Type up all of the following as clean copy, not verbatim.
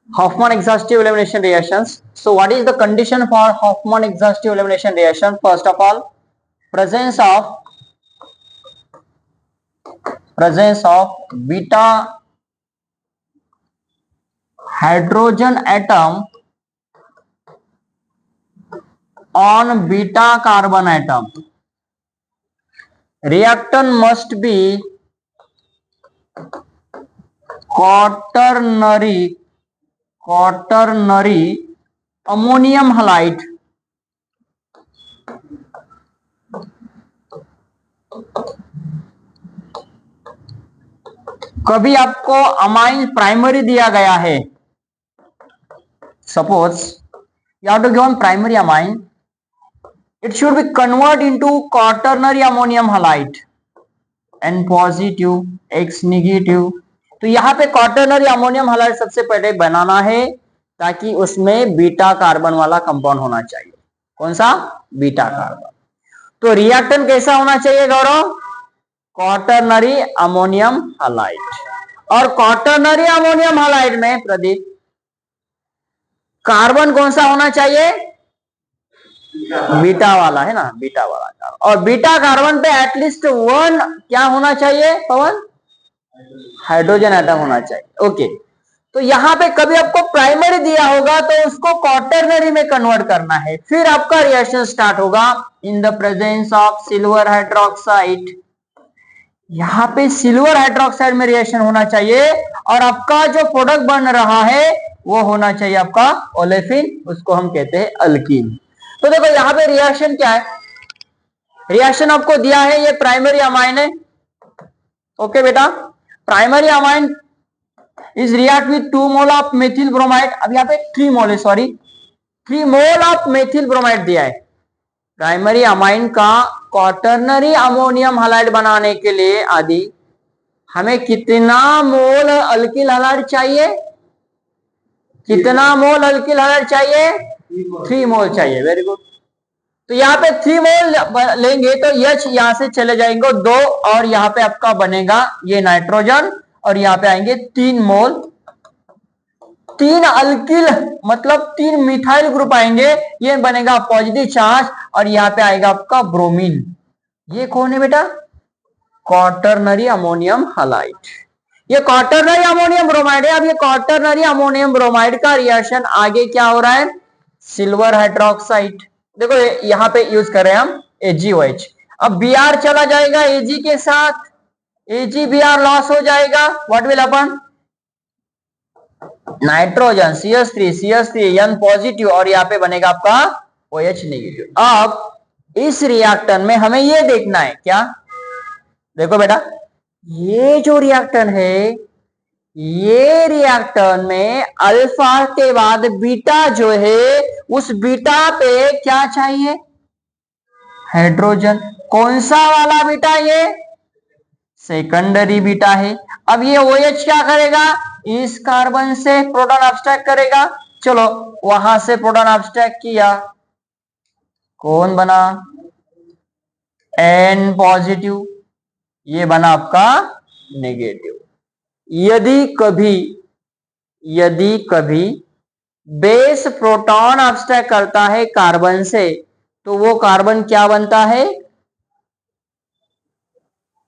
Hoffman exhaustive elimination reactions. So what is the condition for Hoffman exhaustive elimination reaction? First of all, presence of beta hydrogen atom on beta carbon atom. Reactant must be quaternary ammonium halide. कभी आपको amine primary दिया गया है, suppose you have to give on primary amine, it should be convert into quaternary ammonium halide, N positive X negative. तो यहाँ पे quaternary ammonium halide सबसे पहले बनाना है ताकि उसमें बीटा कार्बन वाला कंपाउंड होना चाहिए। कौन सा? Beta carbon. तो रिएक्टेंट कैसा होना चाहिए गौरव? Quaternary ammonium halide. और क्वाटरनरी अमोनियम हाइलाइड में प्रदीप कार्बन कौन सा होना चाहिए? बीटा वाला है ना, बीटा वाला कार्बन। और बीटा कार्बन पे एटलीस्ट वन क्या होना चाहिए पवन? हाइड्रोजन एटम होना चाहिए। ओके, तो यहाँ पे कभी आपको प्राइमरी दिया होगा तो उसको क्वाटरनरी में कन्वर्ट करना है, फिर आपका रिएक्शन स्टार्ट होगा in the presence of silver hydroxide. यहाँ पे सिल्वर हाइड्रोक्साइड में रिएक्शन होना चाहिए और आपका जो प्रोडक्ट बन रहा है वो होना चाहिए आपका ओलेफिन, उसको हम कहते हैं अल्कीन। तो देखो यहाँ पे रिएक्शन क्या है, रिएक्शन आपको दिया है, ये प्राइमरी अमाइन है। ओके बेटा, primary amine is react with 2 mole of methyl bromide. अब यहाँ पे 3 मोल है, sorry 3 mole of methyl bromide दिया है। प्राइमरी अमाइन का क्वाटरनरी अमोनियम हाइलाइड बनाने के लिए आदि हमें कितना मोल अल्किल हाइलाइड चाहिए? कितना मोल अल्किल हाइलाइड चाहिए? 3 मोल चाहिए। Very good. तो यहाँ पे 3 मोल लेंगे तो H यहां से चले जाएंगे 2 और यहाँ पे आपका बनेगा ये नाइट्रोजन और यहाँ पे आएंगे 3 मोल, 3 अल्किल मतलब 3 मिथाइल ग्रुप आएंगे, ये बनेगा पॉजिटिव चार्ज और यहाँ पे आएगा आपका ब्रोमीन। ये कौन है बेटा? Quaternary ammonium halide. ये क्वाटरनरी अमोनियम ब्रोमाइड है। अब ये क्वाटरनरी अमोनियम ब्रोमाइड का रिएक्शन आगे क्या हो रहा है? Silver hydroxide. देखो यहाँ पे यूज कर रहे हैं हम AgOH। अब Br चला जाएगा Ag के साथ, AgBr लॉस हो जाएगा। What will happen? Nitrogen CH3 N positive और यहाँ पे बनेगा आपका OH नेगेटिव। अब इस रिएक्टर में हमें ये देखना है क्या, देखो बेटा ये जो रिएक्टर है, ये रिएक्टर में अल्फा के बाद बीटा जो है, उस बीटा पे क्या चाहिए? हाइड्रोजन। कौन सा वाला बीटा? ये सेकेंडरी बीटा है। अब ये OH क्या करेगा? इस कार्बन से प्रोटॉन अब्स्ट्रैक्ट करेगा। चलो वहां से प्रोटॉन अब्स्ट्रैक्ट किया, कौन बना? N पॉजिटिव, ये बना आपका नेगेटिव। यदि कभी बेस प्रोटॉन अब्स्ट्रैक्ट करता है कार्बन से तो वो कार्बन क्या बनता है?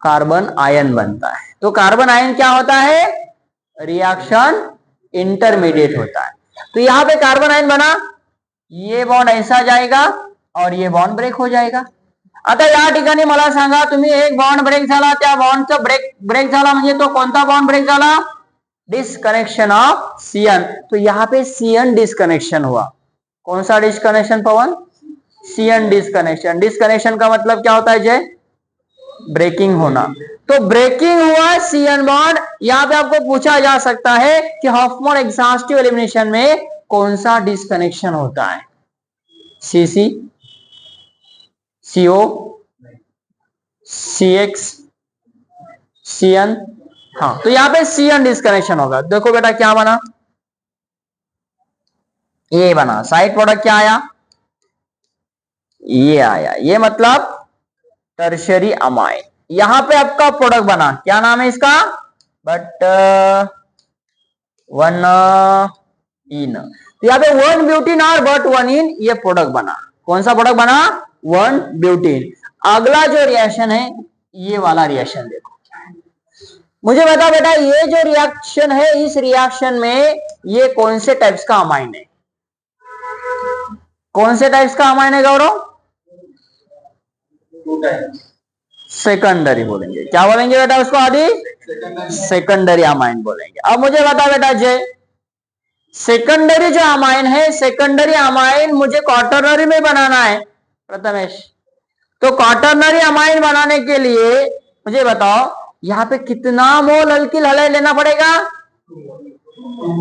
कार्बन आयन बनता है। तो कार्बन आयन क्या होता है? रिएक्शन इंटरमीडिएट होता है। तो यहां पे कार्बन आयन बना, ये बॉन्ड ऐसा जाएगा और ये बॉन्ड ब्रेक हो जाएगा। आता या ठिकाणी मला सांगा, तुम्ही एक बॉन्ड ब्रेक झाला, त्या बॉन्डचा ब्रेक झाला म्हणजे तो कोणता बॉन्ड ब्रेक झाला? Disconnection of CN। तो यहाँ पे CN डिस्कनेक्शन हुआ। कौन सा डिस्कनेक्शन पवन? CN disconnection. डिस्कनेक्शन का मतलब क्या होता है जय? ब्रेकिंग होना। तो ब्रेकिंग हुआ CN बॉन्ड। यहाँ पे आपको पूछा जा सकता है कि हॉफमैन एग्जॉस्टिव एलिमिनेशन में कौन सा डिस्कनेक्शन होता है? CC, CO, CX, CN। हाँ, तो यहाँ पे CN डिस्कनेक्शन होगा। देखो बेटा क्या बना, ये बना। साइड प्रोडक्ट क्या आया? ये आया। ये मतलब टर्शियरी अमाइन। यहां पे आपका प्रोडक्ट बना, क्या नाम है इसका? बट 1 इन। तो यहाँ पे 1 ब्यूटीन और बट 1 इन, ये प्रोडक्ट बना। कौन सा प्रोडक्ट बना? 1 ब्यूटीन। अगला जो रिएक्शन है ये वाला रिएक्शन देखो, मुझे बता बेटा ये जो रिएक्शन है, इस रिएक्शन में ये कौन से टाइप्स का अमाइन है? कौन से टाइप्स का अमाइन है गौरव? सेकेंडरी बोलेंगे। क्या बोलेंगे बेटा उसको आदि? सेकेंडरी अमाइन बोलेंगे। अब मुझे बता बेटा जय, सेकेंडरी जो अमाइन है, सेकेंडरी अमाइन मुझे क्वार्टरनरी में बनाना है प्रथमेश। तो क्वार्टरनरी अमाइन बनाने के लिए मुझे बताओ यहाँ पे कितना मोल अल्किल हलाइड लेना पड़ेगा?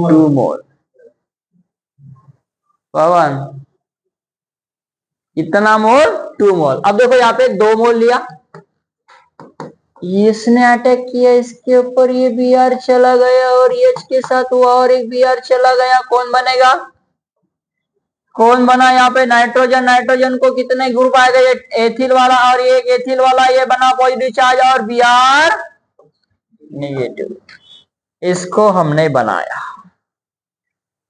2 मोल। पवन कितना मोल? 2 मोल। अब देखो यहाँ पे 2 मोल लिया, इसने अटैक किया इसके ऊपर, ये बीआर चला गया और एच के साथ हुआ और एक बीआर चला गया। कौन बनेगा? कौन बना यहाँ पे? नाइट्रोजन। नाइट्रोजन को कितने ग्रुप आ गए? एथिल वाला और एक एथिल वाला, ये बना पॉजिटिव चार्ज और बीआर नेगेटिव। इसको हमने बनाया,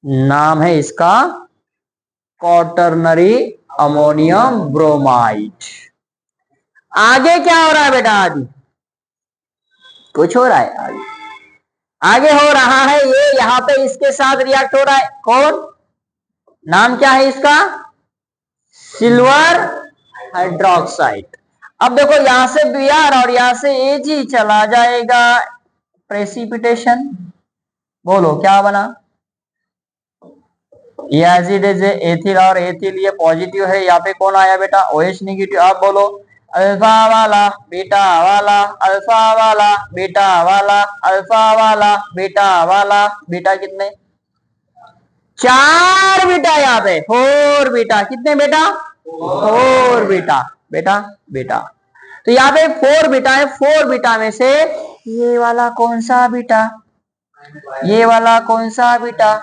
नाम है इसका क्वार्टरनरी अमोनियम ब्रोमाइड। आगे क्या हो रहा है बेटा? आदि कुछ हो रहा है आगे? आगे हो रहा है ये यहाँ पे इसके साथ रिएक्ट हो रहा है। कौन? नाम क्या है इसका? Silver hydroxide. अब देखो यहां से बीआर और यहां से एजी चला जाएगा, प्रेसिपिटेशन। बोलो क्या बना? ये एसिड है एथिल और एथिल ये पॉजिटिव है, यहाँ पे कौन आया बेटा? OH negative. आप बोलो अल्फा वाला बीटा वाला, अल्फा वाला बीटा वाला, अल्फा वाला बीटा वाला। बीटा कितने? 4 बीटा। यहाँ पे 4 बीटा। कितने बेटा? 4 बीटा। बेटा बेटा तो यहाँ पे 4 बीटा है। 4 बीटा में से ये वाला कौन सा बीटा? ये वाला कौन सा बीटा?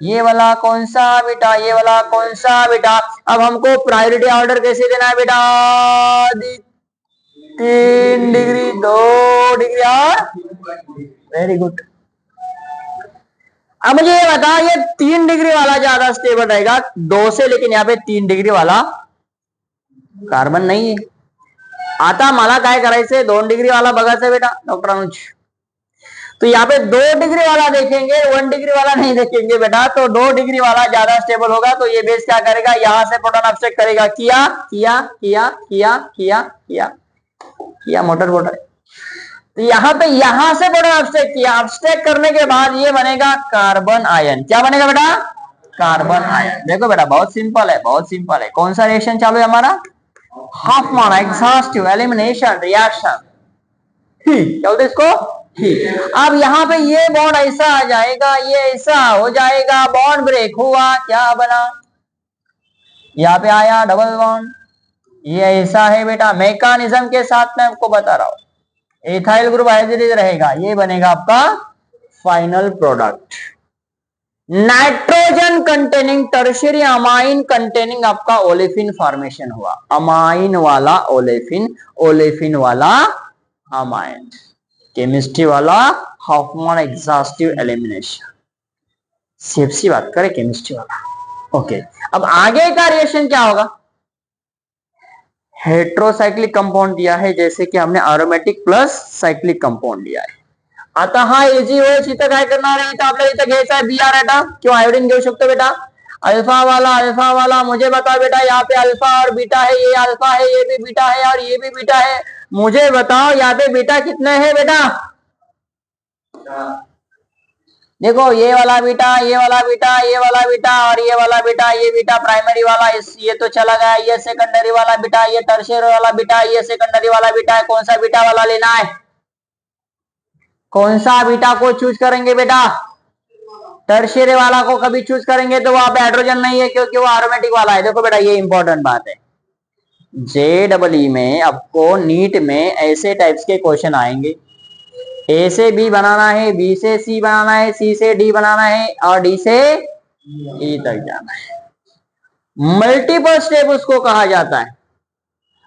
ये वाला कौन सा बेटा? ये वाला कौन सा बेटा? अब हमको प्रायोरिटी ऑर्डर कैसे देना है बेटा? 3 डिग्री, 2 डिग्री और वेरी गुड। अब मुझे ये बता, ये 3 डिग्री वाला ज्यादा स्टेबल रहेगा 2 से, लेकिन यहाँ पे 3 डिग्री वाला कार्बन नहीं है। आता मला काय करायचंय? 2 डिग्री वाला बघायचं बेटा डॉक्टर अनुज। तो यहाँ पे 2 डिग्री वाला देखेंगे, 1 डिग्री वाला नहीं देखेंगे बेटा। तो 2 डिग्री वाला ज्यादा स्टेबल होगा, तो ये बेस क्या करेगा? यहाँ से प्रोटॉन अपस्टेक करेगा। किया किया किया किया किया किया किया, मोटर मोटर। तो यहाँ पे यहां से प्रोटॉन अपस्टेक किया, अपस्टेक करने के बाद ये बनेगा कार्बन आयन। क्या बनेगा बेटा? Carbon ion. देखो बेटा बहुत सिंपल है, बहुत सिंपल है। कौन सा रिएक्शन चालू है हमारा? Hofmann exhaustive elimination reaction. क्या बोलते इसको? अब यहाँ पे ये बॉन्ड ऐसा आ जाएगा, ये ऐसा हो जाएगा, बॉन्ड ब्रेक हुआ, क्या बना? यहाँ पे आया डबल बॉन्ड। ये ऐसा है बेटा, मैकेनिज्म के साथ मैं आपको बता रहा हूं। Ethyl group as it is रहेगा, ये बनेगा आपका final product. Nitrogen containing tertiary amine containing आपका ओलेफिन फॉर्मेशन हुआ। अमाइन वाला ओलेफिन, ओलेफिन वाला अमाइन, केमिस्ट्री वाला हॉफमैन एग्जॉस्टिव एलिमिनेशन। सीएफसी बात करें, केमिस्ट्री वाला। ओके, अब आगे का रिएक्शन क्या होगा? हेट्रोसाइक्लिक कंपाउंड दिया है, जैसे कि हमने एरोमेटिक प्लस साइक्लिक कंपाउंड दिया है। आता हा AgOH इथं काय करणार आहे? इथं आपल्याला इथं घ्यायचा आहे बीआर एटा किंवा आयोडीन घेऊ शकतो बेटा। अल्फा वाला मुझे बता बेटा, यहाँ पे अल्फा और बीटा है, ये अल्फा है, ये भी बीटा है और ये भी बीटा है। मुझे बताओ यहाँ पे बीटा कितने हैं बेटा? देखो ये वाला बीटा, ये वाला बीटा, ये वाला बीटा और ये वाला बीटा। ये बीटा प्राइमरी वाला, ये तो चला गया। ये सेकेंडरी वाला बीटा, ये टर्शियरी वाला बीटा, ये सेकेंडरी वाला बीटा है। कौन सा बीटा वाला लेना है? कौन सा बीटा को चूज करेंगे बेटा? टर्शियरी वाला को कभी चूज करेंगे तो वहां पे हाइड्रोजन नहीं है, क्योंकि वो एरोमेटिक वाला है। देखो बेटा ये इंपॉर्टेंट बात है। JEE में आपको नीट में ऐसे टाइप्स के क्वेश्चन आएंगे। A से B बनाना है, B से C बनाना है, C से D बनाना है और D से E तक जाना है। मल्टीपल स्टेप उसको कहा जाता है।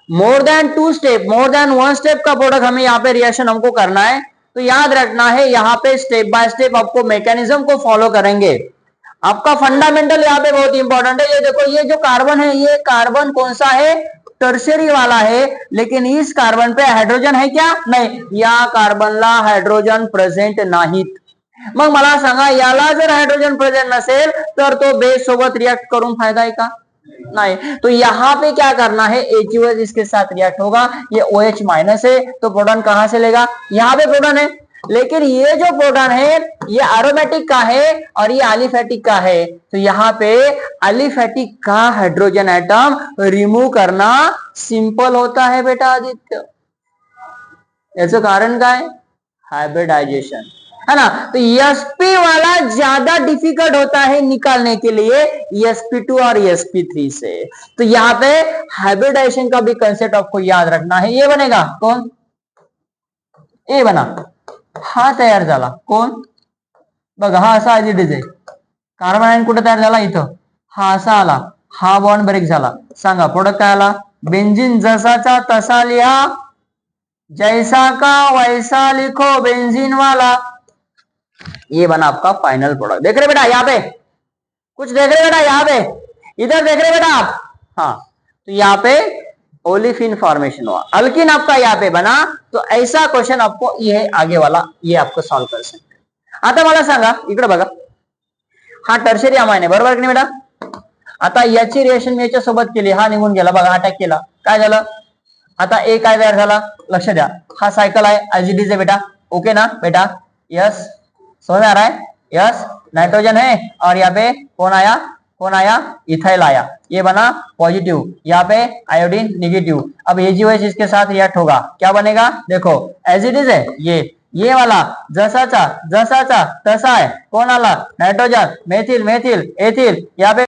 More than 2 step, more than 1 step का प्रोडक्ट हमें यहाँ पे रिएक्शन हमको करना है। तो याद रखना है यहाँ पे स्टेप बाय स्टेप आपको मैकेनिज्म को फॉलो करेंगे। आपका फंडामेंटल यहाँ पे बहुत इंपॉर्टेंट है। ये देखो, ये जो कार्बन है, ये कार्बन कौन सा है? टर्शियरी वाला है, लेकिन इस कार्बन पे हायड्रोजन है क्या? नाही, या कार्बनला हायड्रोजन प्रेझेंट नाहीत. मग मला सांगा, याला जर हायड्रोजन प्रेझेंट नसेल तर तो बेस सोबत रिएक्ट करून फायदा है का? नहीं. तो यहाँ पे क्या करना है, HOH इसके साथ रिएक्ट होगा, ये OH माइनस है, तो प्रोटॉन कहां से लेगा? यहाँ पे प्रोटॉन है, लेकिन ये जो प्रोटॉन है ये एरोमेटिक का है और ये एलिफेटिक का है. तो यहाँ पे एलिफेटिक का हाइड्रोजन एटम रिमूव करना सिंपल होता है बेटा आदित्य. याचं कारण काय? हाइब्रिडाइजेशन, है ना. तो sp वाला ज्यादा डिफिकल्ट होता है निकालने के लिए sp2 और sp3 से. तो यहाँ पे हाइब्रिडाइजेशन का भी कंसेप्ट आपको याद रखना है. ये बनेगा कौन? ए बना, हा तयार झाला कोण? बघा, हा असा ऍजिडिज आहे. कार्बन आयन कुठे तयार झाला? इथं. हा असा आला, हा बॉन्ड ब्रेक झाला. सांगा प्रोडक्ट काय आला? बेंझिन. जसाचा तसा लिहा, जैसा का वैसा लिखो बेंजीन वाला. ये बना आपका फाइनल प्रोडक्ट. देख रहे बेटा यहाँ पे? कुछ देख रहे बेटा यहाँ पे? इधर देख रहे बेटा आप? हाँ. तो यहाँ पे ओलिफिन फॉर्मेशन हुआ, अल्किन आपका यहाँ पे बना. तो ऐसा क्वेश्चन आपको ये आगे वाला ये आपको सॉल्व कर सकते. आता मला सांगा, इकडे बघा, हा टर्शरी अमाइन आहे, बरोबर की नाही बेटा? आता याची रिएक्शन मी याच्या सोबत केली, हा निघून गेला, बघा अटॅक केला, काय झालं? आता ए काय तयार झाला? लक्ष द्या, हा सायकल आहे, एजिडीज आहे बेटा. ओके ना बेटा? यस, समझ में आ रहा है? यस, नाइट्रोजन है और यहाँ पे कौन आया? कौन आया? इथाइल आया. ये बना पॉजिटिव, यहाँ पे आयोडीन निगेटिव. अब AgOH इसके साथ रिएक्ट होगा, क्या बनेगा? देखो एजिडीज है ये वाला जसाचा तसा है. कौन आला? Nitrogen, methyl methyl ethyl. यहाँ पे